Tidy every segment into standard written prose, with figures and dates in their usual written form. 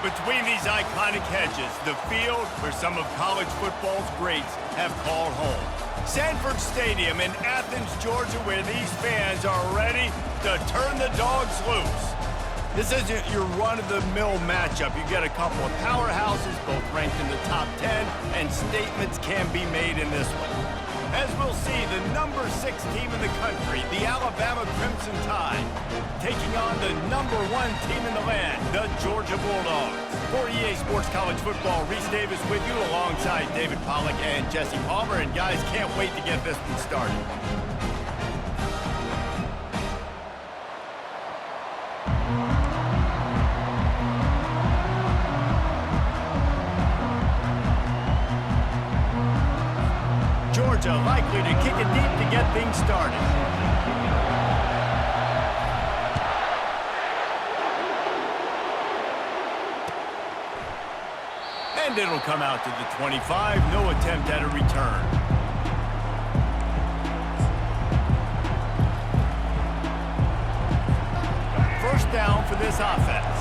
Between these iconic hedges, the field where some of college football's greats have called home. Sanford Stadium in Athens, Georgia, where these fans are ready to turn the dogs loose. This isn't your run-of-the-mill matchup. You get a couple of powerhouses, both ranked in the top 10, and statements can be made in this one. As we'll see, the number 6 team in the country, the Alabama Crimson Tide, taking on the number 1 team in the land, the Georgia Bulldogs. For EA Sports College Football, Reese Davis with you alongside David Pollack and Jesse Palmer. And guys, can't wait to get this one started. Georgia likely to kick it deep to get things started. And it'll come out to the 25. No attempt at a return. First down for this offense.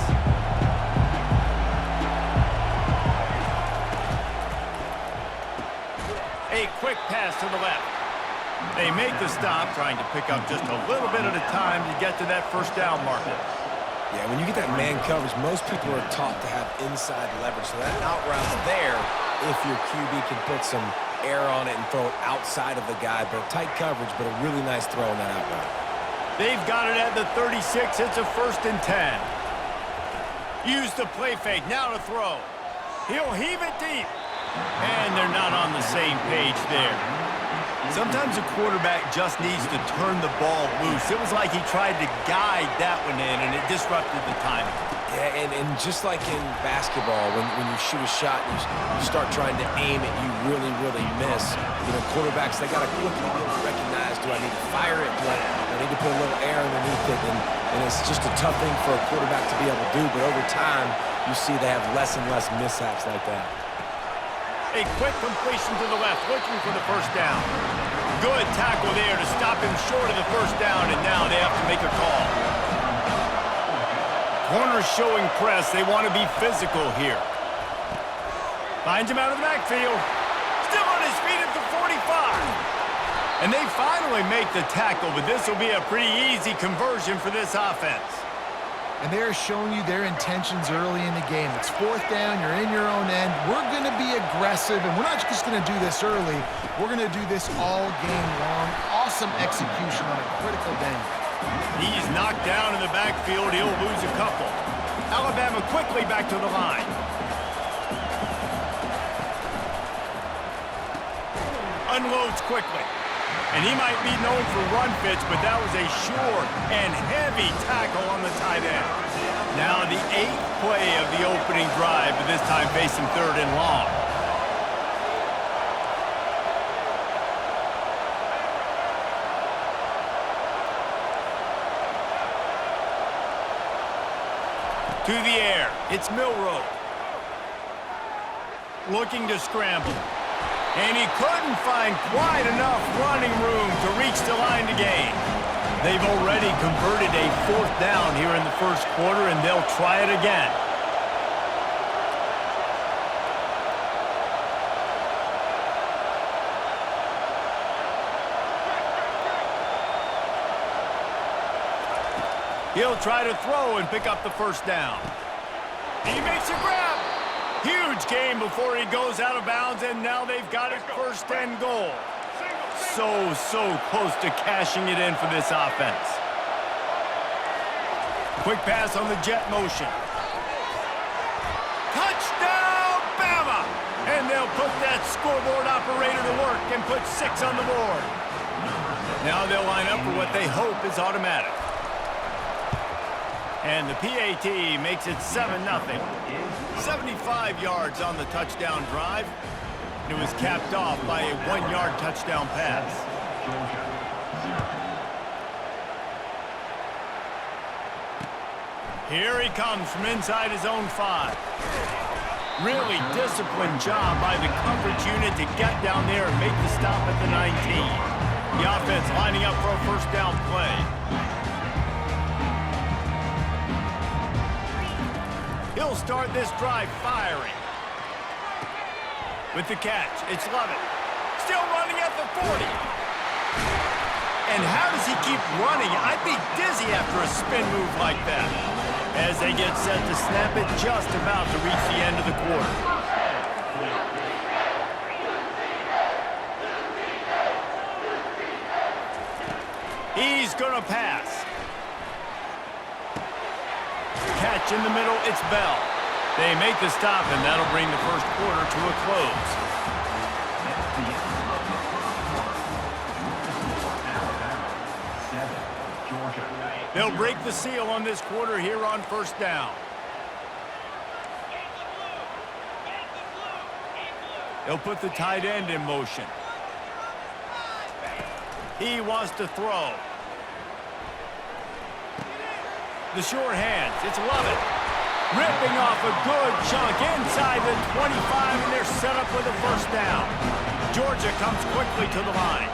A quick pass to the left. They make the stop, trying to pick up just a little bit at a time to get to that first down marker. Yeah, when you get that man coverage, most people are taught to have inside leverage. So that out route's there if your QB can put some air on it and throw it outside of the guy. But tight coverage, but a really nice throw on that out route. They've got it at the 36. It's a 1st and 10. Use the play fake. Now to throw. He'll heave it deep. And they're not on the same page there. Sometimes a quarterback just needs to turn the ball loose. It was like he tried to guide that one in, and it disrupted the timing. Yeah, and just like in basketball, when you shoot a shot and you start trying to aim it, you really, really miss. You know, quarterbacks, they got to quickly recognize, do I need to fire it? Do I need to put a little air underneath it? And it's just a tough thing for a quarterback to be able to do. But over time, you see they have less and less mishaps like that. A quick completion to the left, looking for the first down. Good tackle there to stop him short of the first down, and now they have to make a call. Corners showing press. They want to be physical here. Finds him out of the backfield. Still on his feet at the 45. And they finally make the tackle, but this will be a pretty easy conversion for this offense. And they're showing you their intentions early in the game. It's 4th down, you're in your own end. We're going to be aggressive, and we're not just going to do this early. We're going to do this all game long. Awesome execution on a critical down. He's knocked down in the backfield. He'll lose a couple. Alabama quickly back to the line. Unloads quickly. And he might be known for run fits, but that was a short and heavy tackle on the tight end. Now the 8th play of the opening drive, but this time facing 3rd and long. To the air, it's Milroe. Looking to scramble. And he couldn't find quite enough running room to reach the line to gain. They've already converted a 4th down here in the first quarter, and they'll try it again. He'll try to throw and pick up the first down. He makes a grab. Huge gain before he goes out of bounds, and now they've got it 1st and goal. So close to cashing it in for this offense. Quick pass on the jet motion. Touchdown, Bama! And they'll put that scoreboard operator to work and put 6 on the board. Now they'll line up for what they hope is automatic. And the PAT makes it 7-0. 75 yards on the touchdown drive. It was capped off by a 1-yard touchdown pass. Here he comes from inside his own 5. Really disciplined job by the coverage unit to get down there and make the stop at the 19. The offense lining up for a first down play. He'll start this drive firing. With the catch, it's Lovett. Still running at the 40. And how does he keep running? I'd be dizzy after a spin move like that. As they get set to snap it, just about to reach the end of the quarter. He's going to pass. Catch in the middle, it's Bell. They make the stop, and that'll bring the first quarter to a close. They'll break the seal on this quarter here on first down. They'll put the tight end in motion. He wants to throw. The short hands, it's Lovett. Ripping off a good chunk inside the 25, and they're set up with a first down. Georgia comes quickly to the line.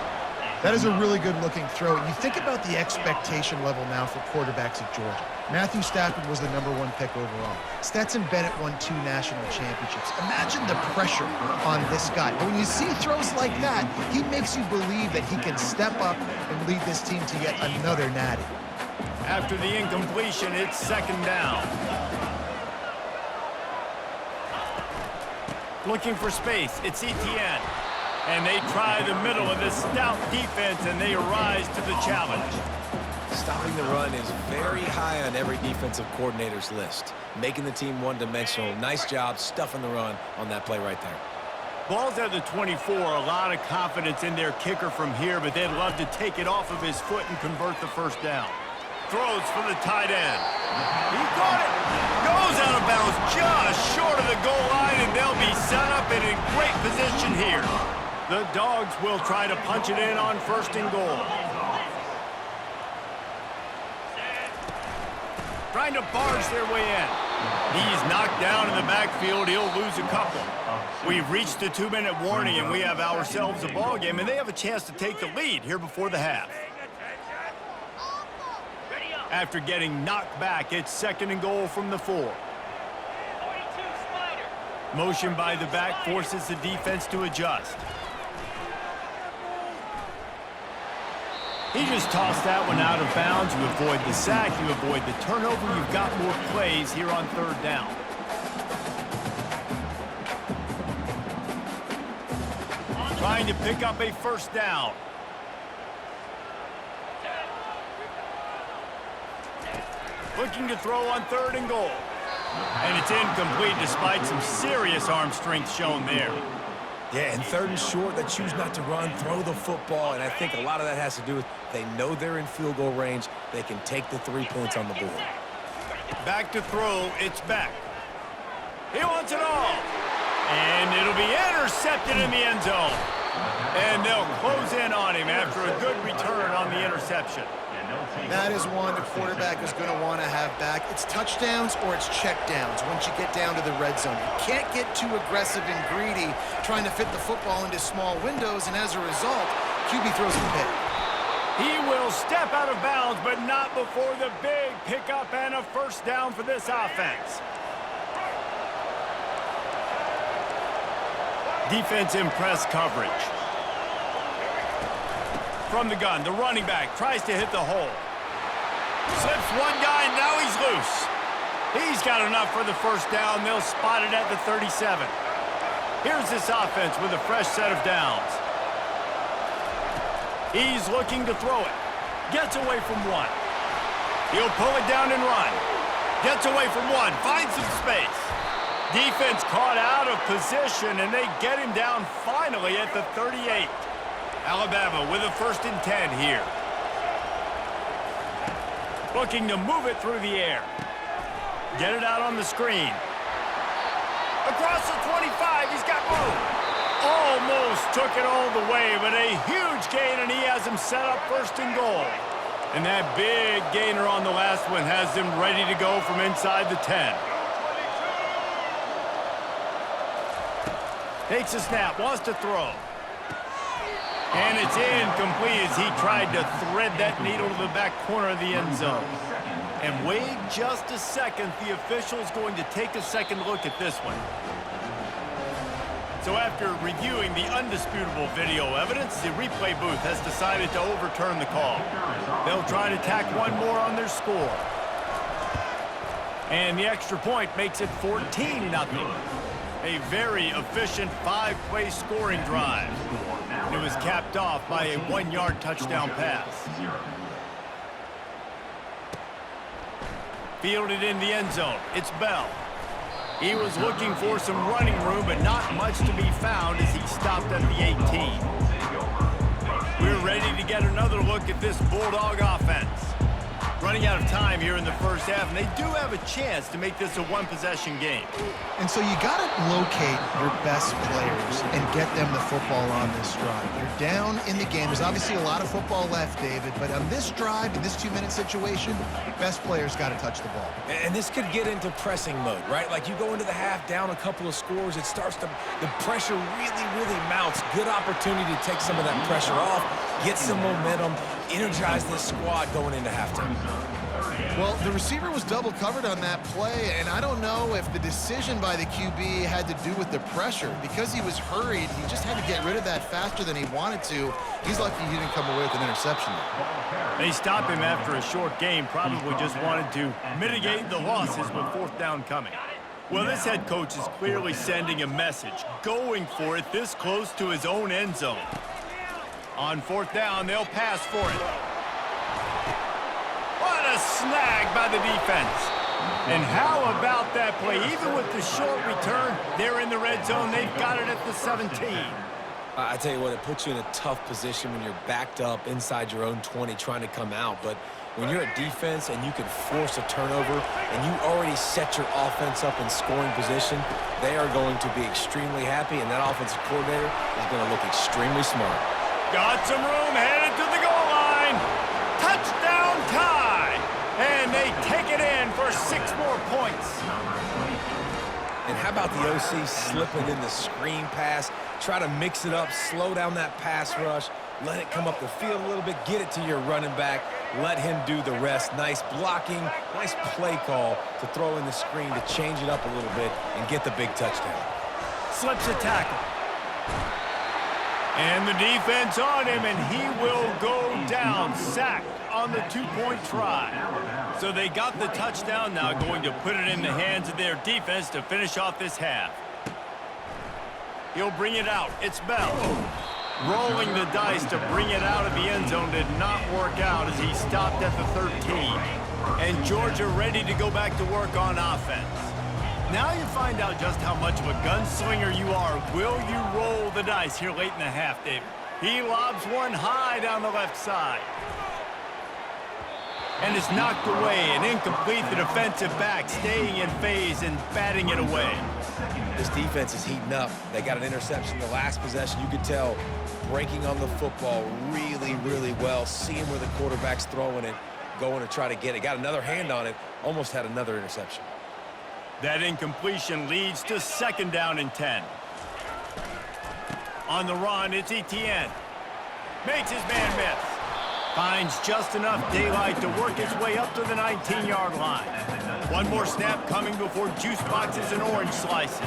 That is a really good-looking throw. You think about the expectation level now for quarterbacks at Georgia. Matthew Stafford was the #1 pick overall. Stetson Bennett won 2 national championships. Imagine the pressure on this guy. But when you see throws like that, he makes you believe that he can step up and lead this team to yet another natty. After the incompletion, it's second down. Looking for space, it's Etienne. And they try the middle of this stout defense, and they rise to the challenge. Stopping the run is very high on every defensive coordinator's list. Making the team one-dimensional. Nice job stuffing the run on that play right there. Ball's at the 24, a lot of confidence in their kicker from here, but they'd love to take it off of his foot and convert the first down. Throws for the tight end. He caught it. Goes out of bounds just short of the goal line, and they'll be set up and in great position here. The Dogs will try to punch it in on first and goal. Trying to barge their way in. He's knocked down in the backfield. He'll lose a couple. We've reached the 2-minute warning, and we have ourselves a ball game, and they have a chance to take the lead here before the half. After getting knocked back, it's second and goal from the 4. Motion by the back forces the defense to adjust. He just tossed that one out of bounds. You avoid the sack, you avoid the turnover. You've got more plays here on third down. Trying to pick up a first down. Looking to throw on third and goal. And it's incomplete despite some serious arm strength shown there. Yeah, and third and short, they choose not to run, throw the football, and I think a lot of that has to do with they know they're in field goal range. They can take the 3 points on the board. Back to throw, it's Beck. He wants it all. And it'll be intercepted in the end zone. And they'll close in on him after a good return on the interception. That is one the quarterback is going to want to have back. It's touchdowns or it's checkdowns once you get down to the red zone. You can't get too aggressive and greedy trying to fit the football into small windows, and as a result, QB throws a pick. He will step out of bounds, but not before the big pickup and a first down for this offense. Defense in press coverage. From the gun, the running back tries to hit the hole. Slips one guy, and now he's loose. He's got enough for the first down. They'll spot it at the 37. Here's this offense with a fresh set of downs. He's looking to throw it. Gets away from one. He'll pull it down and run. Gets away from one. Finds some space. Defense caught out of position, and they get him down finally at the 38. Alabama with a 1st and 10 here. Looking to move it through the air. Get it out on the screen. Across the 25, he's got room. Almost took it all the way, but a huge gain, and he has him set up 1st and goal. And that big gainer on the last one has him ready to go from inside the 10. Takes a snap, wants to throw. And it's incomplete as he tried to thread that needle to the back corner of the end zone. And wait just a second. The official's going to take a second look at this one. So after reviewing the undisputable video evidence, the replay booth has decided to overturn the call. They'll try to tack one more on their score. And the extra point makes it 14-0. A very efficient 5-play scoring drive. And it was capped off by a 1-yard touchdown pass. Fielded in the end zone. It's Bell. He was looking for some running room, but not much to be found as he stopped at the 18. We're ready to get another look at this Bulldog offense. Running out of time here in the first half, and they do have a chance to make this a one-possession game. And so you got to locate your best players and get them the football on this drive. You're down in the game. There's obviously a lot of football left, David, but on this drive, in this 2-minute situation, best players got to touch the ball. And this could get into pressing mode, right? Like you go into the half down a couple of scores, it starts to, the pressure really mounts. Good opportunity to take some of that pressure off, get some momentum, energize this squad going into halftime. Well, the receiver was double covered on that play, and I don't know if the decision by the QB had to do with the pressure. Because he was hurried, he just had to get rid of that faster than he wanted to. He's lucky he didn't come away with an interception. They stopped him after a short game, probably just wanted to mitigate the losses with 4th down coming. Well, this head coach is clearly sending a message, going for it this close to his own end zone. On 4th down, they'll pass for it. What a snag by the defense. And how about that play? Even with the short return, they're in the red zone. They've got it at the 17. I tell you what, it puts you in a tough position when you're backed up inside your own 20 trying to come out. But when you're at defense and you can force a turnover and you already set your offense up in scoring position, they are going to be extremely happy, and that offensive coordinator is going to look extremely smart. Got some room, headed to the goal line. Touchdown tie. And they take it in for 6 more points. And how about the OC slipping in the screen pass? Try to mix it up, slow down that pass rush, let it come up the field a little bit, get it to your running back, let him do the rest. Nice blocking, nice play call to throw in the screen to change it up a little bit and get the big touchdown. Slips a tackle. And the defense on him, and he will go down, sacked on the 2-point try. So they got the touchdown, now going to put it in the hands of their defense to finish off this half. He'll bring it out. It's Bell. Rolling the dice to bring it out of the end zone did not work out as he stopped at the 13. And Georgia ready to go back to work on offense. Now you find out just how much of a gunslinger you are. Will you roll the dice here late in the half, David? He lobs one high down the left side. And it's knocked away and incomplete. The defensive back staying in phase and batting it away. This defense is heating up. They got an interception the last possession. You could tell breaking on the football really well. Seeing where the quarterback's throwing it, going to try to get it. Got another hand on it. Almost had another interception. That incompletion leads to 2nd down and 10. On the run, it's Etienne. Makes his man miss. Finds just enough daylight to work his way up to the 19-yard line. One more snap coming before juice boxes and orange slices.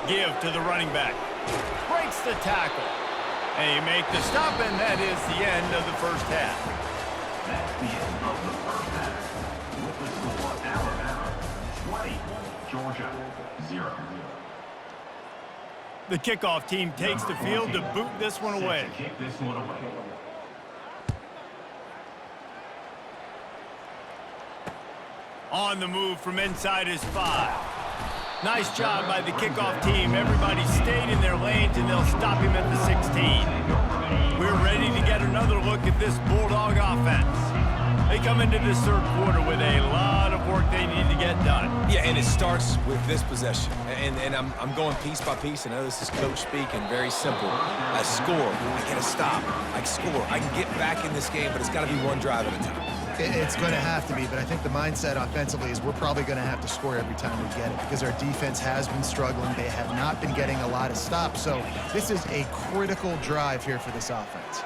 Give to the running back. Breaks the tackle. And you make the stop, and that is the end of the first half. That's the end of the first half. With the score, Alabama 20, Georgia 0. The kickoff team takes the field to boot this one away. Kick this one away. On the move from inside his 5. Nice job by the kickoff team. Everybody stayed in their lanes, and they'll stop him at the 16. We're ready to get another look at this Bulldog offense. They come into this 3rd quarter with a lot of work they need to get done. Yeah, and it starts with this possession. And I'm going piece by piece. I know this is coach speak and very simple. I score. I get a stop. I score. I can get back in this game, but it's got to be one drive at a time. It's going to have to be, but I think the mindset offensively is we're probably going to have to score every time we get it because our defense has been struggling. They have not been getting a lot of stops, so this is a critical drive here for this offense.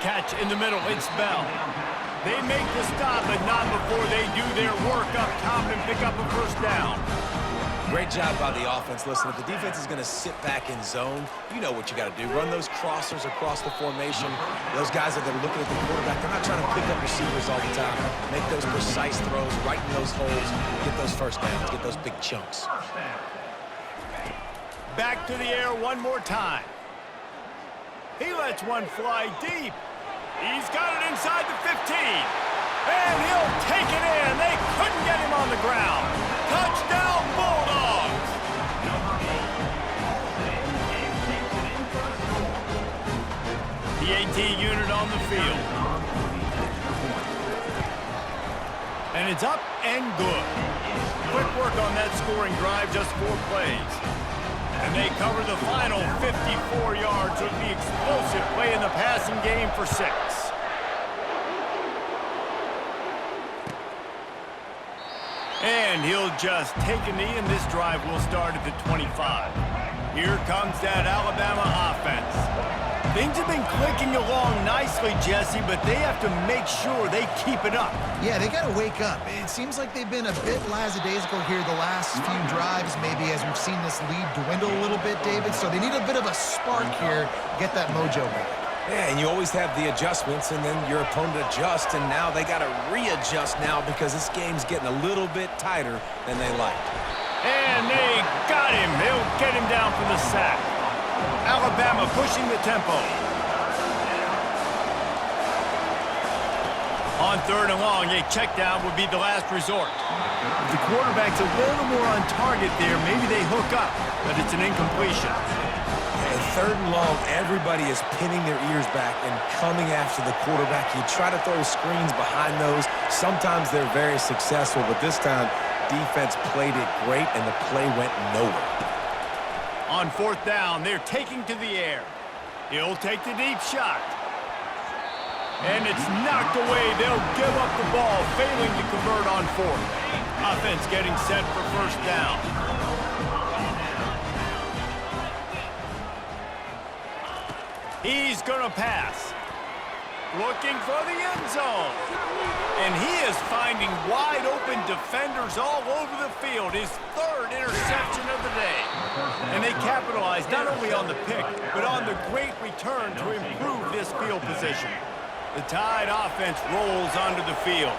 catch in the middle. It's Bell. They make the stop, but not before they do their work up top and pick up a first down. Great job by the offense. Listen, if the defense is going to sit back in zone, you know what you got to do. Run those crossers across the formation. Those guys that are looking at the quarterback, they're not trying to pick up receivers all the time. Make those precise throws right in those holes. Get those first downs. Get those big chunks. Back to the air one more time. He lets one fly deep. He's got it inside the 15. And he'll take it in. They couldn't get him on the ground. Touchdown, Bulldogs! The AT unit on the field. And it's up and good. Quick work on that scoring drive, just 4 plays. And they cover the final 54 yards with the explosive play in the passing game for 6. And he'll just take a knee, and this drive will start at the 25. Here comes that Alabama offense. Things have been clicking along nicely, Jesse, but they have to make sure they keep it up. Yeah, they got to wake up. It seems like they've been a bit lackadaisical here the last few drives, maybe as we've seen this lead dwindle a little bit, David. So they need a bit of a spark here, get that mojo back. Yeah, and you always have the adjustments, and then your opponent adjusts, and now they got to readjust now because this game's getting a little bit tighter than they like. And they got him. They'll get him down for the sack. Alabama pushing the tempo. On 3rd and long, a check down would be the last resort. If the quarterback's a little more on target there, maybe they hook up, but it's an incompletion. At 3rd and long, everybody is pinning their ears back and coming after the quarterback. You try to throw screens behind those. Sometimes they're very successful, but this time, defense played it great, and the play went nowhere. On 4th down, they're taking to the air. He'll take the deep shot. And it's knocked away. They'll give up the ball, failing to convert on 4th. Offense getting set for first down. He's going to pass. Looking for the end zone. And he is finding wide-open defenders all over the field. His 3rd interception of the day. And they capitalized not only on the pick, but on the great return to improve this field position. The Tide offense rolls onto the field.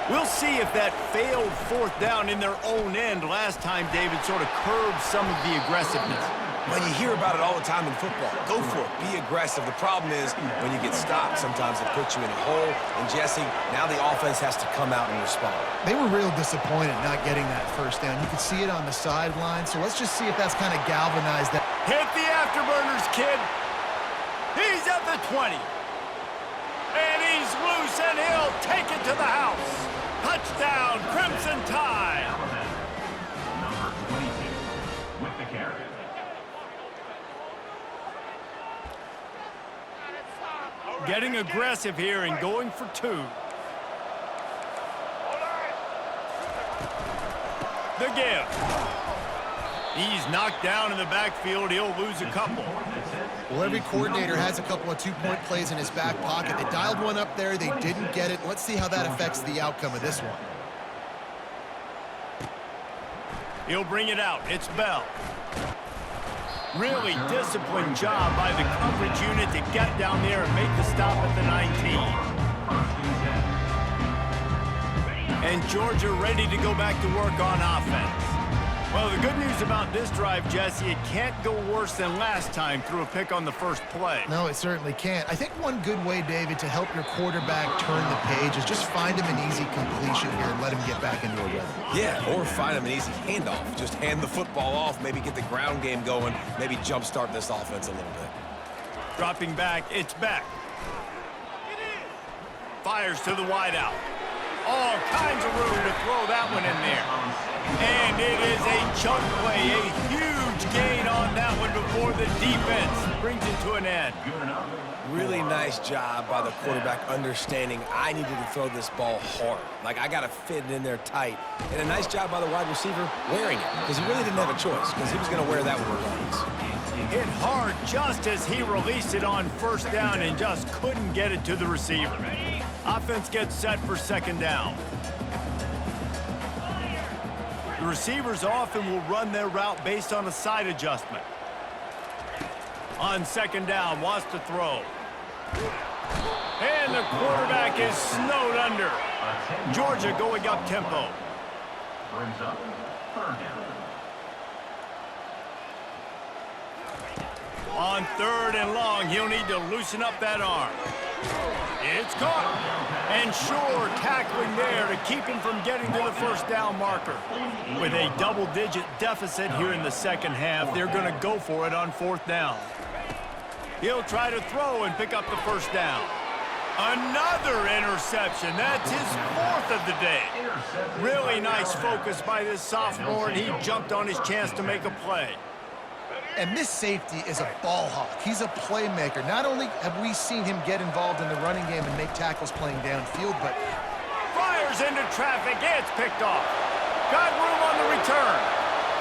We'll see if that failed 4th down in their own end last time, David, sort of curbed some of the aggressiveness. When you hear about it all the time in football, go for it. Be aggressive. The problem is when you get stopped, sometimes it puts you in a hole. And, Jesse, now the offense has to come out and respond. They were real disappointed not getting that first down. You could see it on the sideline. So let's just see if that's kind of galvanized that. Hit the afterburners, kid. He's at the 20. And he's loose, and he'll take it to the house. Touchdown, Crimson Tide. Number 22 with the carry. Getting aggressive here and going for 2. The give. He's knocked down in the backfield. He'll lose a couple. Well, every coordinator has a couple of 2-point plays in his back pocket. They dialed one up there. They didn't get it. Let's see how that affects the outcome of this one. He'll bring it out. It's Bell. Really disciplined job by the coverage unit to get down there and make the stop at the 19. And Georgia ready to go back to work on offense. Well, the good news about this drive, Jesse, it can't go worse than last time through a pick on the first play. No, it certainly can't. I think one good way, David, to help your quarterback turn the page is just find him an easy completion here and let him get back into a rhythm. Yeah, or find him an easy handoff. Just hand the football off, maybe get the ground game going, maybe jumpstart this offense a little bit. Dropping back, it's Beck. Fires to the wideout. All kinds of room to throw that one in there. And it is a chunk play, a huge gain on that one before the defense brings it to an end. Really nice job by the quarterback understanding I needed to throw this ball hard. Like, I got to fit it in there tight. And a nice job by the wide receiver wearing it, because he really didn't have a choice, because he was going to wear that one regardless. Hit hard just as he released it on first down and just couldn't get it to the receiver. Offense gets set for second down. The receivers often will run their route based on a side adjustment. On second down, wants to throw. And the quarterback is snowed under. Georgia going up tempo. Brings up third down. On third and long, he'll need to loosen up that arm. It's caught. And sure, tackling there to keep him from getting to the first down marker. With a double-digit deficit here in the second half, they're going to go for it on fourth down. He'll try to throw and pick up the first down. Another interception. That's his fourth of the day. Really nice focus by this sophomore, and he jumped on his chance to make a play. And this safety is a ball hawk. He's a playmaker. Not only have we seen him get involved in the running game and make tackles playing downfield, but fires into traffic. It's picked off. Got room on the return.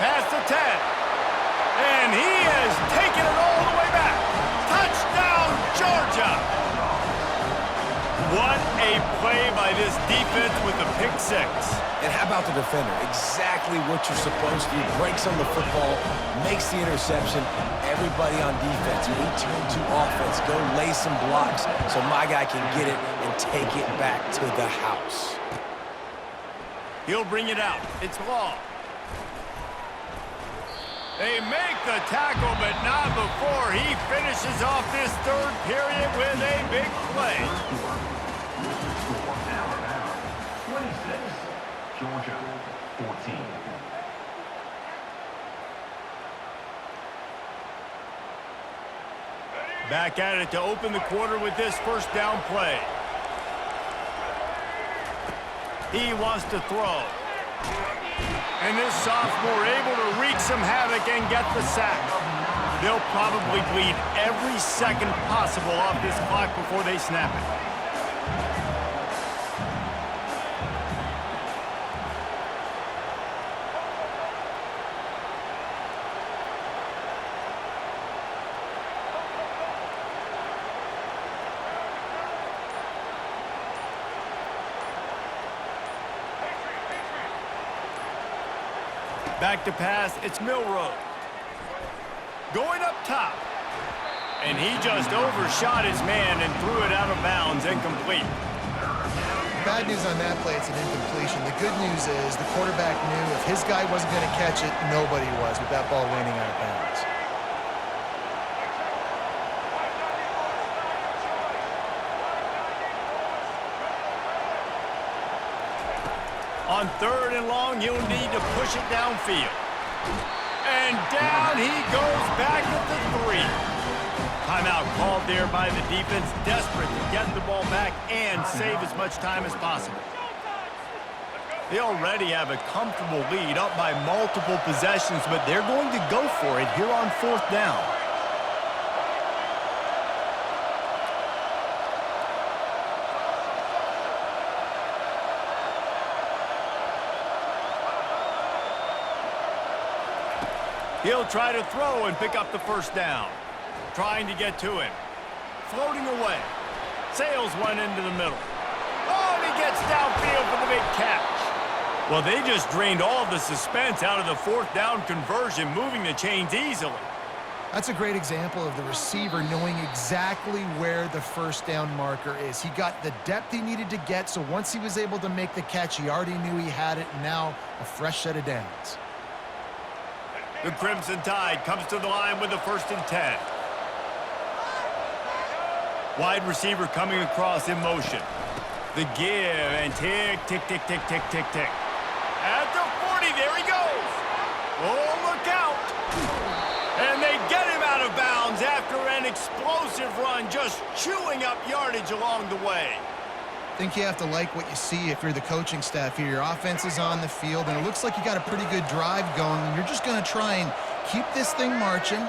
Past the 10. And he has taken it all the way back. Touchdown, Georgia! What a play by this defense with the pick six. And how about the defender? Exactly what you're supposed to do. Breaks on the football, makes the interception. Everybody on defense, we turn to offense. Go lay some blocks so my guy can get it and take it back to the house. He'll bring it out. It's long. They make the tackle, but not before he finishes off this third period with a big play. Alabama 26, Georgia 14. Back at it to open the quarter with this first down play. He wants to throw. And this sophomore able to wreak some havoc and get the sack. They'll probably bleed every second possible off this clock before they snap it. Back to pass, it's Milroe. Going up top. And he just overshot his man and threw it out of bounds, incomplete. bad news on that play, it's an incompletion. The good news is the quarterback knew if his guy wasn't going to catch it, nobody was with that ball landing out of bounds. On third and long, you'll need to push it downfield. And down he goes back at the 3. Timeout called there by the defense, desperate to get the ball back and save as much time as possible. They already have a comfortable lead, up by multiple possessions, but they're going to go for it here on fourth down. He'll try to throw and pick up the first down. Trying to get to him. Floating away. Sails one into the middle. Oh, and he gets downfield for the big catch. Well, they just drained all the suspense out of the fourth down conversion, moving the chains easily. That's a great example of the receiver knowing exactly where the first down marker is. He got the depth he needed to get, so once he was able to make the catch, he already knew he had it, and now a fresh set of downs. The Crimson Tide comes to the line with the 1st and 10. Wide receiver coming across in motion. The give and tick, tick, tick, tick, tick, tick, tick. At the 40, there he goes. Oh, look out. And they get him out of bounds after an explosive run, just chewing up yardage along the way. I think you have to like what you see if you're the coaching staff here. Your offense is on the field, and it looks like you got a pretty good drive going, and you're just going to try and keep this thing marching,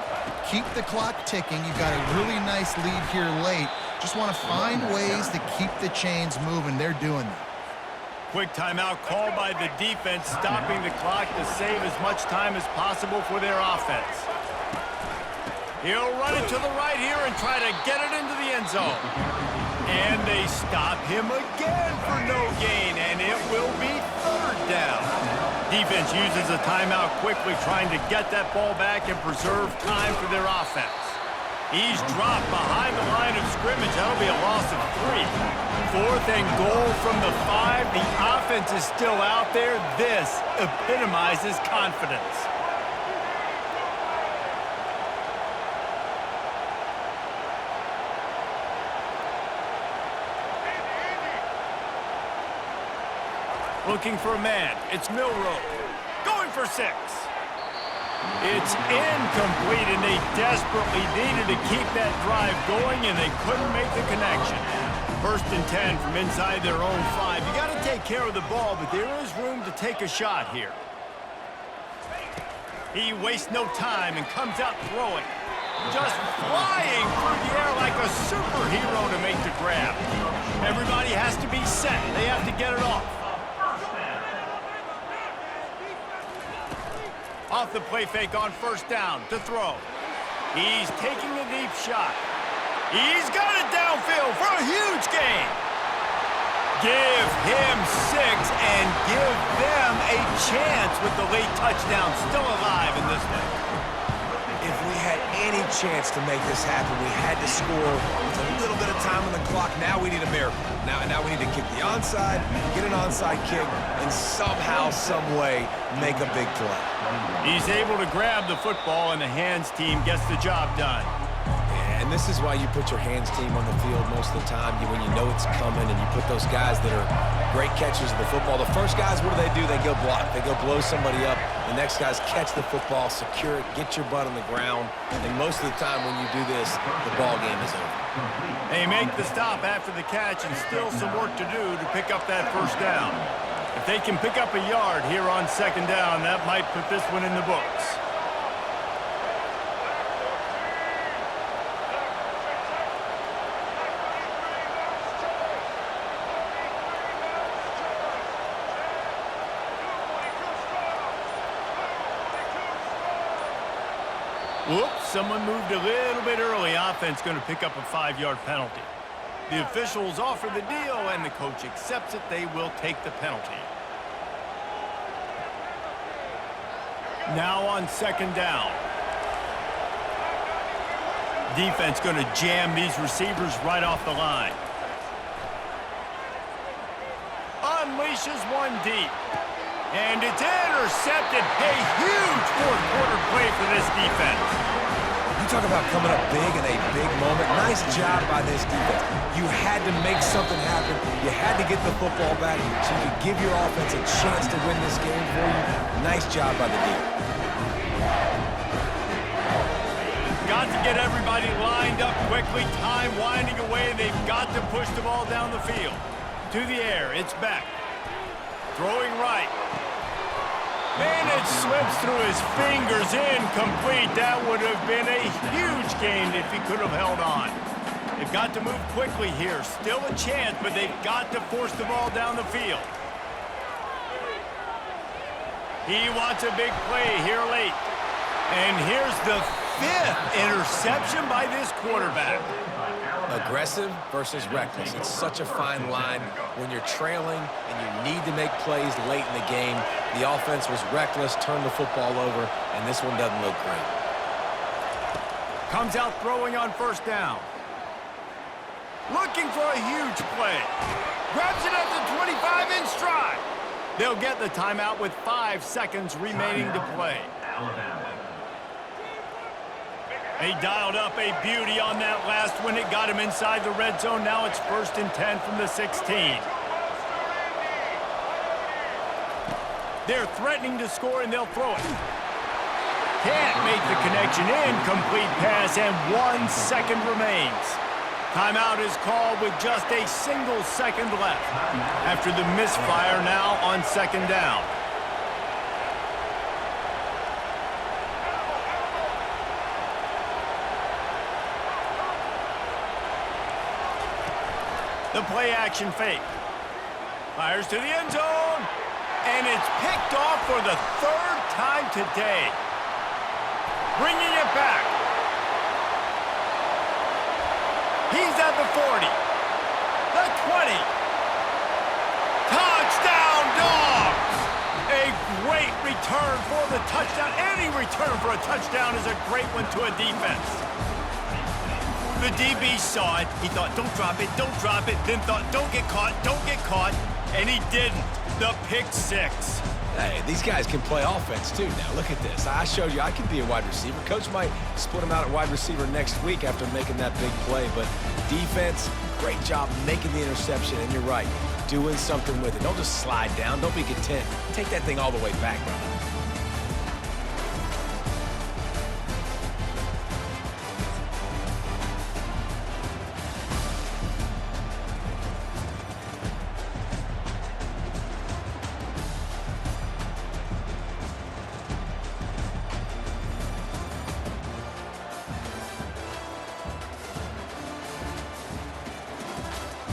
keep the clock ticking. You've got a really nice lead here late. Just want to find ways to keep the chains moving. They're doing that. Quick timeout called by the defense, stopping the clock to save as much time as possible for their offense. He'll run it to the right here and try to get it into the end zone. And they stop him again for no gain, and it will be third down. Defense uses a timeout quickly, trying to get that ball back and preserve time for their offense. He's dropped behind the line of scrimmage. That'll be a loss of 3. 4th and goal from the 5. The offense is still out there. This epitomizes confidence. Looking for a man. It's Milroe. Going for 6. It's incomplete, and they desperately needed to keep that drive going, and they couldn't make the connection. 1st and 10 from inside their own 5. You got to take care of the ball, but there is room to take a shot here. He wastes no time and comes out throwing. Just flying through the air like a superhero to make the grab. Everybody has to be set. They have to get it off. Off the play fake on 1st down to throw. He's taking a deep shot. He's got it downfield for a huge gain. Give him 6 and give them a chance with the late touchdown still alive in this one. If we had any chance to make this happen, we had to score with a little bit of time on the clock. Now we need a miracle. Now we need to kick the onside, get an onside kick, and somehow, some way, make a big play. He's able to grab the football, and the hands team gets the job done. And this is why you put your hands team on the field most of the time, when you know it's coming, and you put those guys that are great catchers of the football. The first guys, what do? They go block. They go blow somebody up. The next guys catch the football, secure it, get your butt on the ground. And most of the time when you do this, the ball game is over. They make the stop after the catch, and still some work to do to pick up that 1st down. If they can pick up a yard here on 2nd down, that might put this one in the books. Whoops, someone moved a little bit early. Offense going to pick up a 5-yard penalty. The officials offer the deal, and the coach accepts it. They will take the penalty. Now on 2nd down. Defense going to jam these receivers right off the line. Unleashes one deep. And it's intercepted. A huge 4th quarter play for this defense. You talk about coming up big in a big moment. Nice job by this defense. You had to make something happen. You had to get the football back so you could give your offense a chance to win this game for you. Nice job by the defense. Got to get everybody lined up quickly. Time winding away. They've got to push the ball down the field. To the air. It's back. Throwing right. Man, it slips through his fingers, incomplete. That would have been a huge gain if he could have held on. They've got to move quickly here. Still a chance, but they've got to force the ball down the field. He wants a big play here late. And here's the 5th interception by this quarterback. Aggressive versus reckless. It's such a fine line when you're trailing and you need to make plays late in the game. The offense was reckless, turned the football over, and this one doesn't look great. Comes out throwing on 1st down. Looking for a huge play. Grabs it at the 25 in stride. They'll get the timeout with 5 seconds remaining to play. They dialed up a beauty on that last one. It got him inside the red zone. Now it's 1st and 10 from the 16. They're threatening to score, and they'll throw it. Can't make the connection. Incomplete pass, and 1 second remains. Timeout is called with just a single second left. After the misfire now on 2nd down. The play action fake. Fires to the end zone. And it's picked off for the 3rd time today. Bringing it back. He's at the 40. The 20. Touchdown, Dogs! A great return for the touchdown. Any return for a touchdown is a great one to a defense. The DB saw it. He thought, don't drop it, then thought, don't get caught, and he didn't. The pick six. Hey, these guys can play offense too now. Look at this. I showed you I can be a wide receiver. Coach might split him out at wide receiver next week after making that big play, but defense, great job making the interception, and you're right, doing something with it. Don't just slide down. Don't be content. Take that thing all the way back, brother.